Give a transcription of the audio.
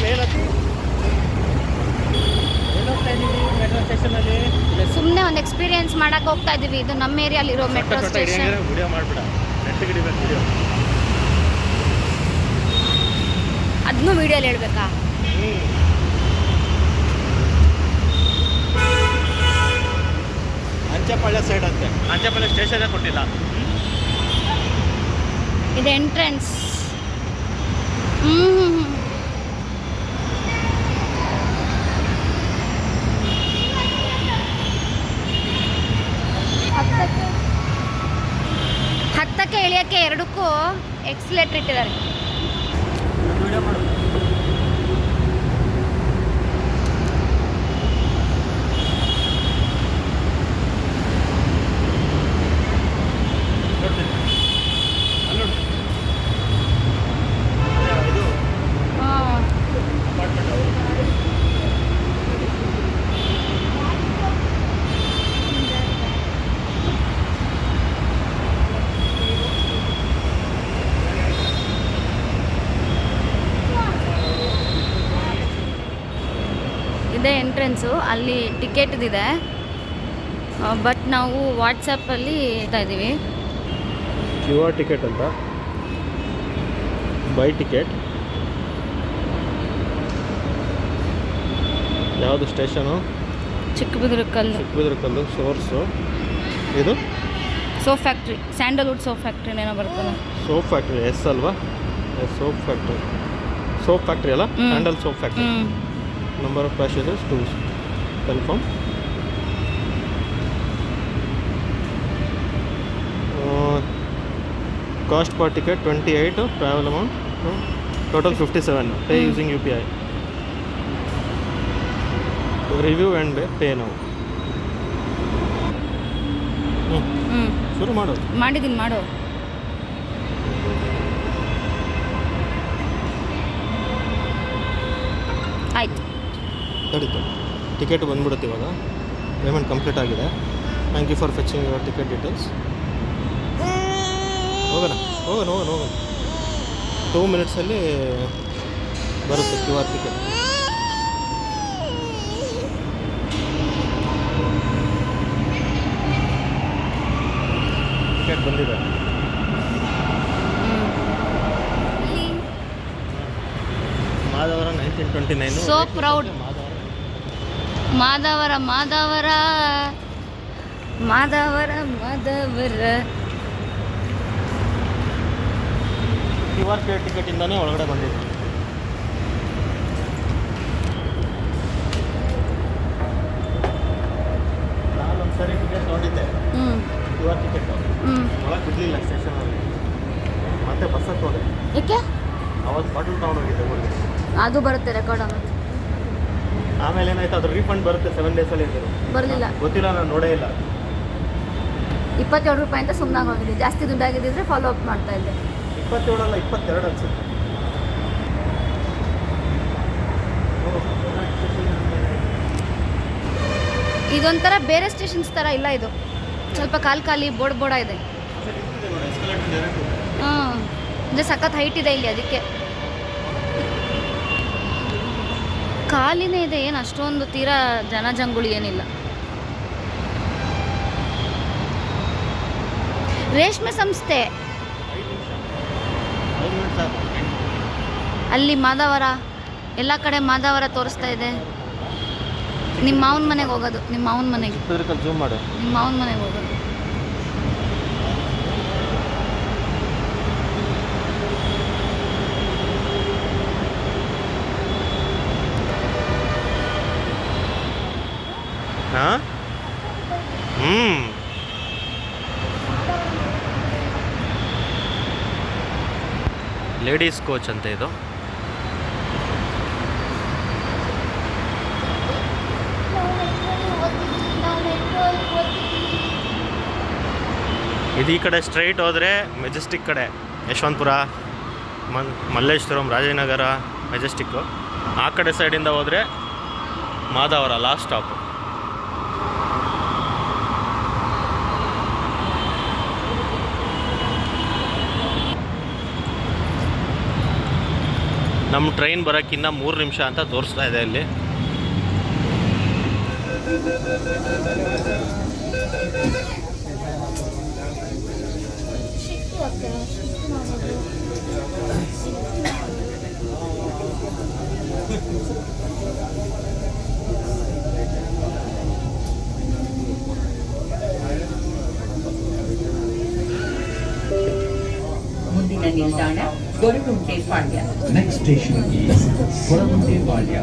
ಮೇಲತ್ತಿ metro ಸ್ಟೇಷನಲ್ಲಿ ಸುಮ್ಮನೆ ಒಂದು experience ಮಾಡಕ್ಕೆ ಹೋಗ್ತಾ ಇದೀವಿ. ಇದು ನಮ್ಮ ಏರಿಯಾಲಿರೋ ಮೆಟ್ರೋ ಸ್ಟೇಷನ್. ವಿಡಿಯೋ ಮಾಡ್ಬಿಡ, ನೆಟ್ಟಿಗೆ ಹಿಡಿಬೇಕು ವಿಡಿಯೋ. ಅದನ್ನೂ ವಿಡಿಯೋಲಿ ಹೇಳ್ಬೇಕಾ? ಅಂಚೆಪಾಳ್ಯ ಸೈಡ್ ಅಂತೆ, ಅಂಚೆಪಾಳ್ಯ ಸ್ಟೇಷನ್ನೇ ಕೊಟ್ಟಿಲ್ಲ. ಇದು ಎಂಟ್ರೆನ್ಸ್. ಹತ್ತಕ್ಕೆ ಇಳಿಯೋಕ್ಕೆ ಎರಡಕ್ಕೂ ಎಕ್ಸ್ಲೇಟರ್ ಇಟ್ಟಿದ್ದಾರೆ. ವಿಡಿಯೋ ಮಾಡು. ಇದೇ ಎಂಟ್ರೆನ್ಸು. ಅಲ್ಲಿ ಟಿಕೆಟ್ದಿದೆ, ಬಟ್ ನಾವು ವಾಟ್ಸಪ್ಪಲ್ಲಿ ಇರ್ತಾ ಇದ್ದೀವಿ. ಕ್ಯೂ ಆರ್ ಟಿಕೆಟ್ ಅಂತ, ಬೈ ಟಿಕೆಟ್. ಯಾವುದು ಸ್ಟೇಷನು? ಚಿಕ್ಕಬಿದ್ರಕಲ್ಲು ಸೋರ್ಸು. ಇದು ಸೋಪ್ ಫ್ಯಾಕ್ಟ್ರಿ, ಸ್ಯಾಂಡಲ್ವುಡ್ ಸೋಪ್ ಫ್ಯಾಕ್ಟ್ರಿನೇನೋ ಬರ್ತದೆ. ಸೋಪ್ ಫ್ಯಾಕ್ಟ್ರಿ ಎಸ್ ಅಲ್ವಾ? ಸೋಪ್ ಫ್ಯಾಕ್ಟ್ರಿ ಅಲ್ಲ, sandal soap factory. Number of passengers 2. Confirm. Cost per ticket 28. Travel amount total 57. Pay using UPI. Review and pay now. ಶುರು ಮಾಡು. ಮಾಡಿದ್ದೀನಿ, ಮಾಡು. ಆಯ್ತು, ನಡೀತು. ಟಿಕೆಟ್ ಬಂದ್ಬಿಡುತ್ತೆ ಇವಾಗ. ಪೇಮೆಂಟ್ ಕಂಪ್ಲೀಟ್ ಆಗಿದೆ. Thank you for fetching your ticket details. ಹೋಗೋಣ 2 ಮಿನಿಟ್ಸಲ್ಲಿ ಬರುತ್ತೆ ಕ್ಯೂ ಆರ್ ಟಿಕೆಟ್. ಟಿಕೆಟ್ ಬಂದಿದೆ. Madhavara 1929. So proud. Madhavara Q R ಟಿಕೆಟಿಂದಾನೇ ಒಳಗಡೆ ಬಂದಿದೆ. ನಾನೊಂದು ಸರಿ ಟಿಕೆಟ್ ನೋಡಿದ್ದೆ, ಕ್ಯೂ ಆರ್ ಟಿಕೆಟ್ ಒಳಗೆ ಬಿಡಲಿಲ್ಲ ಸ್ಟೇಷನಲ್ಲಿ. ಮತ್ತೆ ಬಸ್ಸಕ್ಕೆ ಹೋದೆ. ಏಕೆ? ಅವತ್ತು ಬಾಟಲ್ ತೊಗೊಂಡೋಗಿದ್ದೆ ಊರಿಗೆ. ಅದು ಬರುತ್ತೆ ರೆಕಾರ್ಡ್ ಆಗುತ್ತೆ. ಆಮೇಲೆ ಏನಾಯ್ತು, ಅದು ರೀಫಂಡ್ ಬರುತ್ತೆ 7 ಡೇಸಲ್ಲಿ ಇದ್ದರು. ಬರಲಿಲ್ಲ, ಗೊತ್ತಿಲ್ಲ, ನಾನು ನೋಡೇ ಇಲ್ಲ. 27 ರೂಪಾಯಿ ಅಂತ ಸುಮ್ಮನೆ ಹೋಗಿದೆ. ಜಾಸ್ತಿ ದುಡ್ಡಾಗಿದ್ದಿದ್ರೆ ಫಾಲೋ ಅಪ್ ಮಾಡ್ತಾ ಇದ್ದೆ. 27 ಅಲ್ಲ, 22 ಅನ್ಸುತ್ತೆ. ಇದೊಂಥರ ಬೇರೆ ಸ್ಟೇಷನ್ಸ್ ಥರ ಇಲ್ಲ. ಇದು ಸ್ವಲ್ಪ ಖಾಲಿ ಬೋರ್ಡ ಇದೆ. ಹಾಂ, ಅಂದರೆ ಸಖತ್ ಹೈಟ್ ಇದೆ ಇಲ್ಲಿ, ಅದಕ್ಕೆ ಖಾಲಿನೇ ಇದೆ. ಏನು ಅಷ್ಟೊಂದು ತೀರಾ ಜನಜಂಗುಳಿ ಏನಿಲ್ಲ. ರೇಷ್ಮೆ ಸಂಸ್ಥೆ ಅಲ್ಲಿ ಮಾಧವರ, ಎಲ್ಲ ಕಡೆ ಮಾಧವರ ತೋರಿಸ್ತಾ ಇದೆ. ನಿಮ್ಮ ಮಾವನ ಮನೆಗೆ ಹೋಗೋದು, ನಿಮ್ಮ ಮಾವನ ಮನೆಗೆ ಜೂಮ್ ಮಾಡು. ನಿಮ್ಮ ಮಾವನ ಮನೆಗೆ ಹೋಗೋದು. ಹಾಂ, ಲೇಡೀಸ್ ಕೋಚ್ ಅಂತ ಇದು. ಇದು ಈ ಕಡೆ ಸ್ಟ್ರೈಟ್ ಹೋದರೆ ಮೆಜೆಸ್ಟಿಕ್ ಕಡೆ, ಯಶವಂತಪುರ, ಮಲ್ಲೇಶ್ವರಂ, ರಾಜನಗರ, ಮೆಜೆಸ್ಟಿಕ್ಕು. ಆ ಕಡೆ ಸೈಡಿಂದ ಹೋದರೆ ಮಾಧವರ ಲಾಸ್ಟ್ ಸ್ಟಾಪ್. ನಮ್ಮ ಟ್ರೈನ್ ಬರೋಕ್ಕಿನ್ನ 3 ನಿಮಿಷ ಅಂತ ತೋರಿಸ್ತಾ ಇದೆ ಅಲ್ಲಿ. ಮುಂದಿನ ನಿಲ್ದಾಣ Goraguntepalya. Next station is Goraguntepalya.